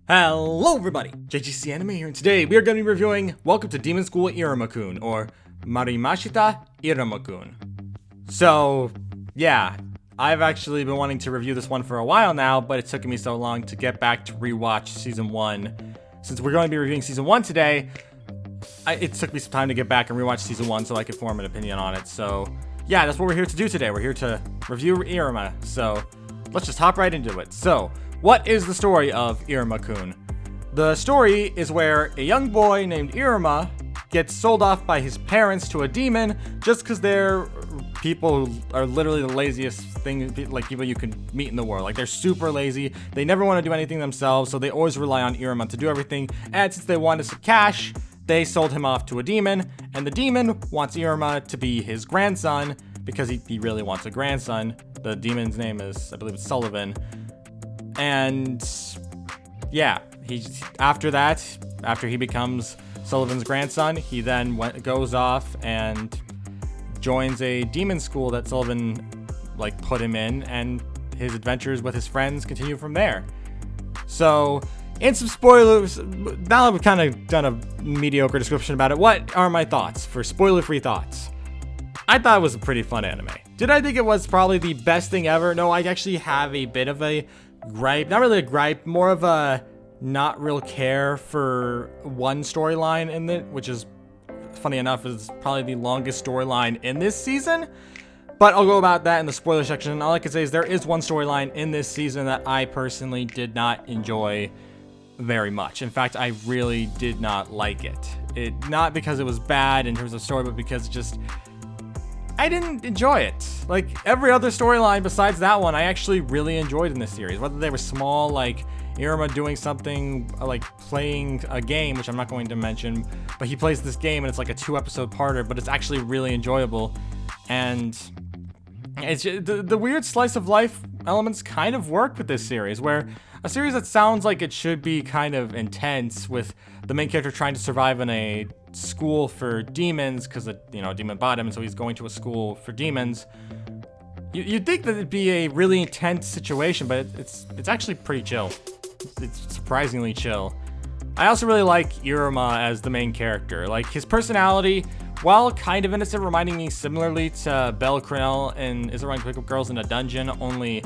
Hello everybody, JGC Anime here, and today we are going to be reviewing Welcome to Demon School Iruma-kun, or Marimashita Iruma-kun. So, yeah, I've actually been wanting to review this one for a while now, but it took me so long to get back to rewatch Season 1. Since we're going to be reviewing Season 1 today, it took me some time to get back and rewatch Season 1 so I could form an opinion on it. So, yeah, that's what we're here to do today. We're here to review Iruma, so let's just hop right into it. So, what is the story of Iruma-kun? The story is where a young boy named Iruma gets sold off by his parents to a demon just because they're people who are literally the laziest people you can meet in the world. Like, they're super lazy. They never want to do anything themselves, so they always rely on Iruma to do everything. And since they wanted some cash, they sold him off to a demon, and the demon wants Iruma to be his grandson because he really wants a grandson. The demon's name is, I believe it's Sullivan. And yeah, after he becomes Sullivan's grandson, he then goes off and joins a demon school that Sullivan put him in, and his adventures with his friends continue from there. So, in some spoilers, now I've kind of done a mediocre description about it, what are my thoughts for spoiler-free thoughts? I thought it was a pretty fun anime. Did I think it was probably the best thing ever? No, I actually have a bit of a gripe, not really a gripe, more of a not real care for one storyline in it, which is, funny enough, is probably the longest storyline in this season. But I'll go about that in the spoiler section. All I can say is there is one storyline in this season that I personally did not enjoy very much. In fact, I really did not like it. Not because it was bad in terms of story, but because I didn't enjoy it. Like, every other storyline besides that one, I actually really enjoyed in this series. Whether they were small, like Iruma doing something, like playing a game, which I'm not going to mention, but he plays this game and it's like a 2-episode parter, but it's actually really enjoyable. And it's just, the weird slice of life elements kind of work with this series, where a series that sounds like it should be kind of intense, with the main character trying to survive in a school for demons because a demon bought him, and so he's going to a school for demons. You'd think that it'd be a really intense situation, but it's actually pretty chill. It's surprisingly chill. I also really like Iruma as the main character. Like, his personality, while kind of innocent, reminding me similarly to Belle Crenel in Is It Wrong to Pick Up Girls in a Dungeon, only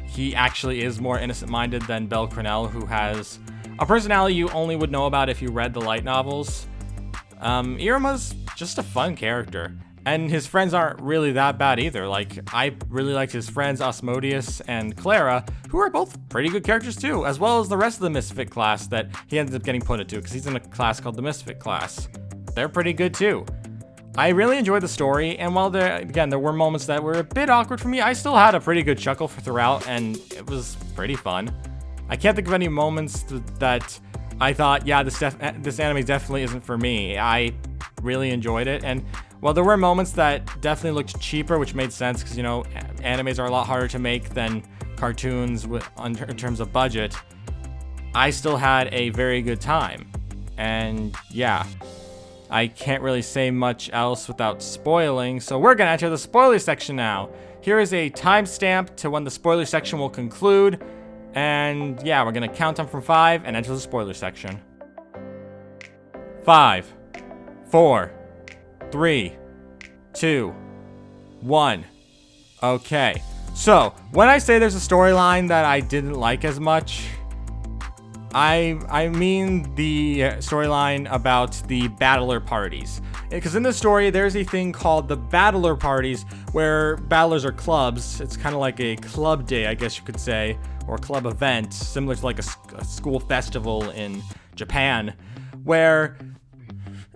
he actually is more innocent-minded than Belle Crenel, who has a personality you only would know about if you read the light novels. Iruma's just a fun character, and his friends aren't really that bad either. Like, I really liked his friends Asmodeus and Clara, who are both pretty good characters too, as well as the rest of the Misfit class that he ended up getting put into, because he's in a class called the Misfit class. They're pretty good too. I really enjoyed the story, and while there were moments that were a bit awkward for me, I still had a pretty good chuckle throughout, and it was pretty fun. I can't think of any moments that I thought, yeah, this anime definitely isn't for me. I really enjoyed it, and while there were moments that definitely looked cheaper, which made sense because, animes are a lot harder to make than cartoons in terms of budget, I still had a very good time. And yeah, I can't really say much else without spoiling, so we're gonna enter the spoiler section now. Here is a timestamp to when the spoiler section will conclude. And yeah, we're gonna count them from 5 and enter the spoiler section. 5, 4, 3, 2, 1. Okay, so when I say there's a storyline that I didn't like as much, I mean the storyline about the battler parties. Because in this story, there's a thing called the battler parties, where battlers are clubs. It's kind of like a club day, I guess you could say, or a club event, similar to like a school festival in Japan, where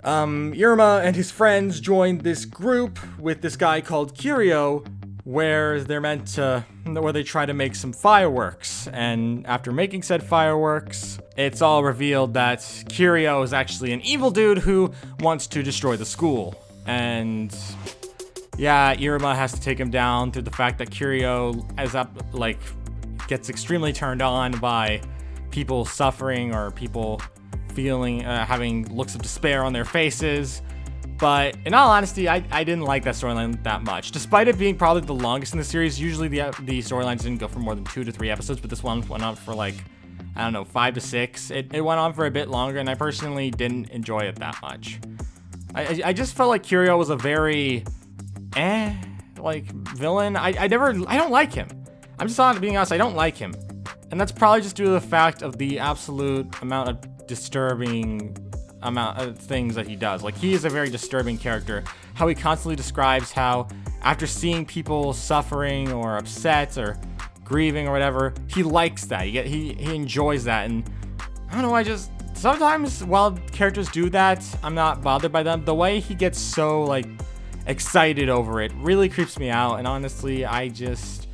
Iruma and his friends joined this group with this guy called Kiryu, where they try to make some fireworks. And after making said fireworks, it's all revealed that Kiryu is actually an evil dude who wants to destroy the school. And yeah, Iruma has to take him down through the fact that Kiryu gets extremely turned on by people suffering, or people having looks of despair on their faces. But in all honesty, I didn't like that storyline that much. Despite it being probably the longest in the series, usually the storylines didn't go for more than 2 to 3 episodes, but this one went on for like I don't know, 5 to 6. It went on for a bit longer, and I personally didn't enjoy it that much. I just felt like Kiryu was a very like villain. I don't like him. I'm just being honest, I don't like him. And that's probably just due to the fact of the absolute amount of disturbing amount of things that he does. Like, he is a very disturbing character. How he constantly describes how after seeing people suffering or upset or grieving or whatever, he likes that. He enjoys that. And I don't know, sometimes while characters do that, I'm not bothered by them. The way he gets so like excited over it really creeps me out. And honestly, I just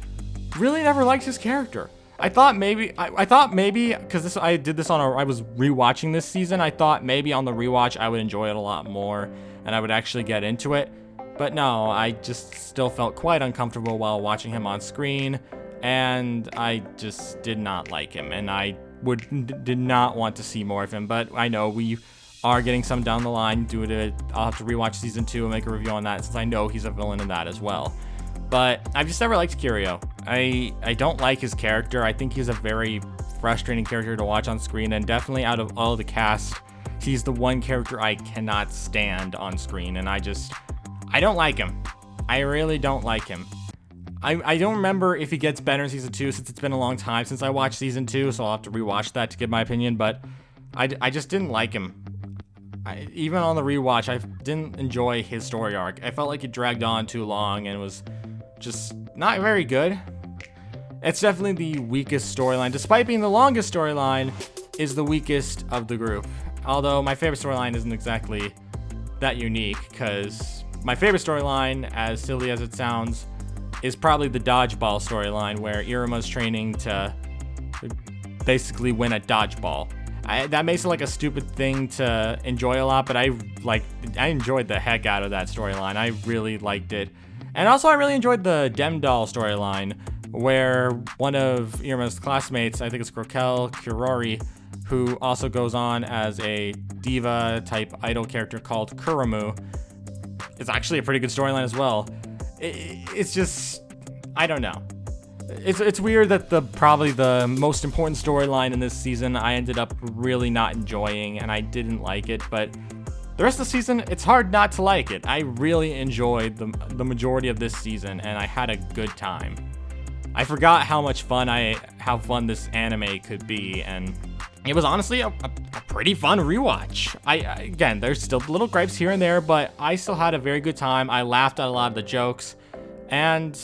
really never liked his character. I thought maybe because I was rewatching this season. I thought maybe on the rewatch I would enjoy it a lot more and I would actually get into it. But no, I just still felt quite uncomfortable while watching him on screen, and I just did not like him, and I did not want to see more of him. But I know we are getting some down the line. I'll have to rewatch season 2 and make a review on that, since I know he's a villain in that as well. But I've just never liked Kiryu. I don't like his character. I think he's a very frustrating character to watch on screen, and definitely out of all the cast, he's the one character I cannot stand on screen, and I don't like him. I really don't like him. I don't remember if he gets better in season 2, since it's been a long time since I watched season 2, so I'll have to rewatch that to give my opinion, but I just didn't like him. Even on the rewatch, I didn't enjoy his story arc. I felt like it dragged on too long and was just not very good. It's definitely the weakest storyline. Despite being the longest storyline, is the weakest of the group. Although my favorite storyline isn't exactly that unique, because my favorite storyline, as silly as it sounds, is probably the dodgeball storyline, where Iruma's training to basically win at dodgeball. That makes it like a stupid thing to enjoy a lot, but I enjoyed the heck out of that storyline. I really liked it. And also I really enjoyed the Demdoll storyline, where one of Iruma's classmates, I think it's Croquel Kurori, who also goes on as a diva type idol character called Kuramu. It's actually a pretty good storyline as well. It's just, I don't know. It's weird that probably the most important storyline in this season I ended up really not enjoying, and I didn't like it, but the rest of the season, it's hard not to like it. I really enjoyed the majority of this season, and I had a good time. I forgot how fun this anime could be, and it was honestly a pretty fun rewatch. Again, there's still little gripes here and there, but I still had a very good time. I laughed at a lot of the jokes, and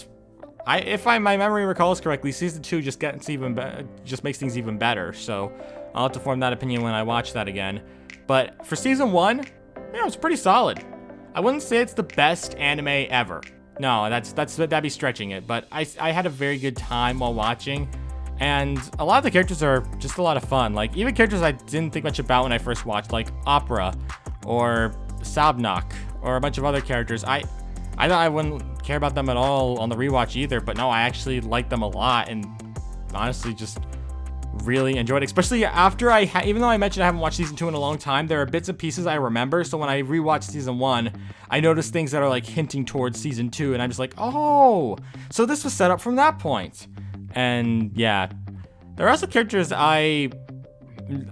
if my memory recalls correctly, season 2 just makes things even better. So I'll have to form that opinion when I watch that again. But for season 1, yeah, it's pretty solid. I wouldn't say it's the best anime ever. No, that'd be stretching it. But I had a very good time while watching, and a lot of the characters are just a lot of fun. Like, even characters I didn't think much about when I first watched, like Opera or Sabnok or a bunch of other characters. I thought I wouldn't care about them at all on the rewatch either, but no, I actually liked them a lot, and honestly just really enjoyed it. Especially after even though I mentioned I haven't watched season 2 in a long time, there are bits and pieces I remember. So when I rewatched season 1, I noticed things that are like hinting towards season 2, and I'm just like, oh, so this was set up from that point. And yeah, there are also characters I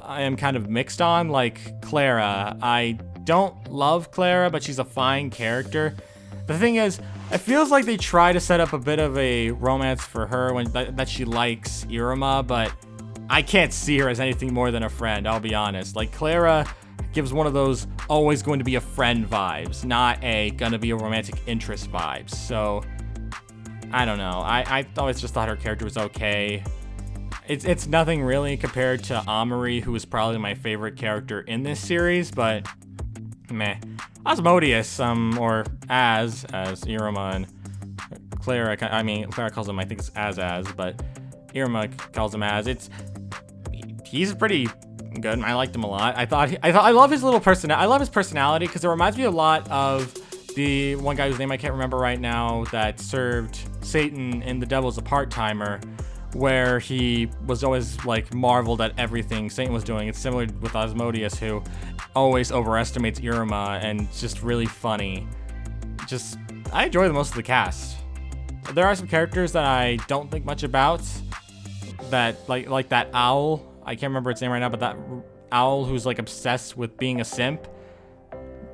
am kind of mixed on, like Clara. I don't love Clara, but she's a fine character. The thing is, it feels like they try to set up a bit of a romance for her that she likes Iruma, but I can't see her as anything more than a friend, I'll be honest. Like, Clara gives one of those always going to be a friend vibes, not gonna be a romantic interest vibes. So, I don't know. I always just thought her character was okay. It's nothing really compared to Amari, who is probably my favorite character in this series, but meh. Asmodeus, or as Iruma and Clara, Clara calls him, I think it's as, but Iruma calls him as. He's pretty good. I liked him a lot. I love his little personality. I love his personality because it reminds me a lot of the one guy whose name I can't remember right now that served Satan in The Devil's a Part-Timer, where he was always like marveled at everything Satan was doing. It's similar with Asmodeus, who always overestimates Iruma, and it's just really funny. I enjoy the most of the cast. There are some characters that I don't think much about, that like that owl I can't remember its name right now, but that owl who's like obsessed with being a simp.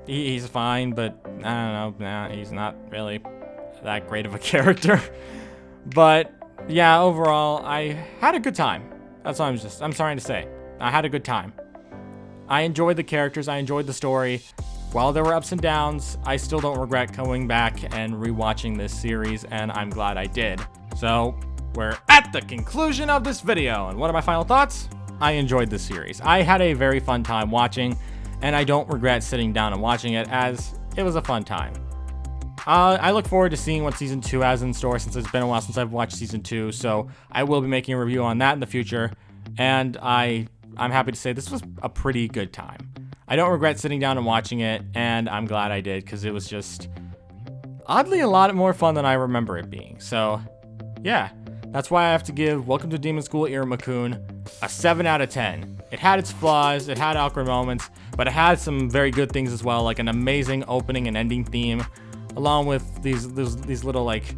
He's fine, but I don't know. Nah, he's not really that great of a character. But yeah, overall, I had a good time. That's all I'm trying to say. I had a good time. I enjoyed the characters. I enjoyed the story. While there were ups and downs, I still don't regret coming back and rewatching this series, and I'm glad I did. So we're at the conclusion of this video, and what are my final thoughts? I enjoyed this series. I had a very fun time watching, and I don't regret sitting down and watching it, as it was a fun time. I look forward to seeing what Season 2 has in store, since it's been a while since I've watched Season 2, so I will be making a review on that in the future, and I'm happy to say this was a pretty good time. I don't regret sitting down and watching it, and I'm glad I did, because it was just oddly a lot more fun than I remember it being. So, yeah, that's why I have to give Welcome to Demon School Iruma-kun a 7 out of 10. It had its flaws, it had awkward moments, but it had some very good things as well, like an amazing opening and ending theme, along with these little like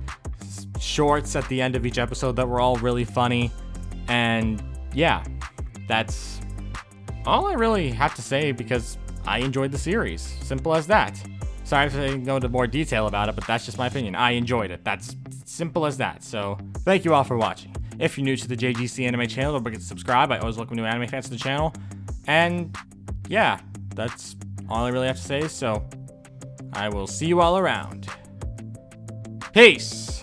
shorts at the end of each episode that were all really funny. And yeah, that's all I really have to say, because I enjoyed the series. Simple as that. Sorry if I didn't go into more detail about it, but that's just my opinion. I enjoyed it. That's simple as that. So thank you all for watching. If you're new to the JGC Anime channel, don't forget to subscribe. I always welcome new anime fans to the channel. And yeah, that's all I really have to say. So I will see you all around. Peace!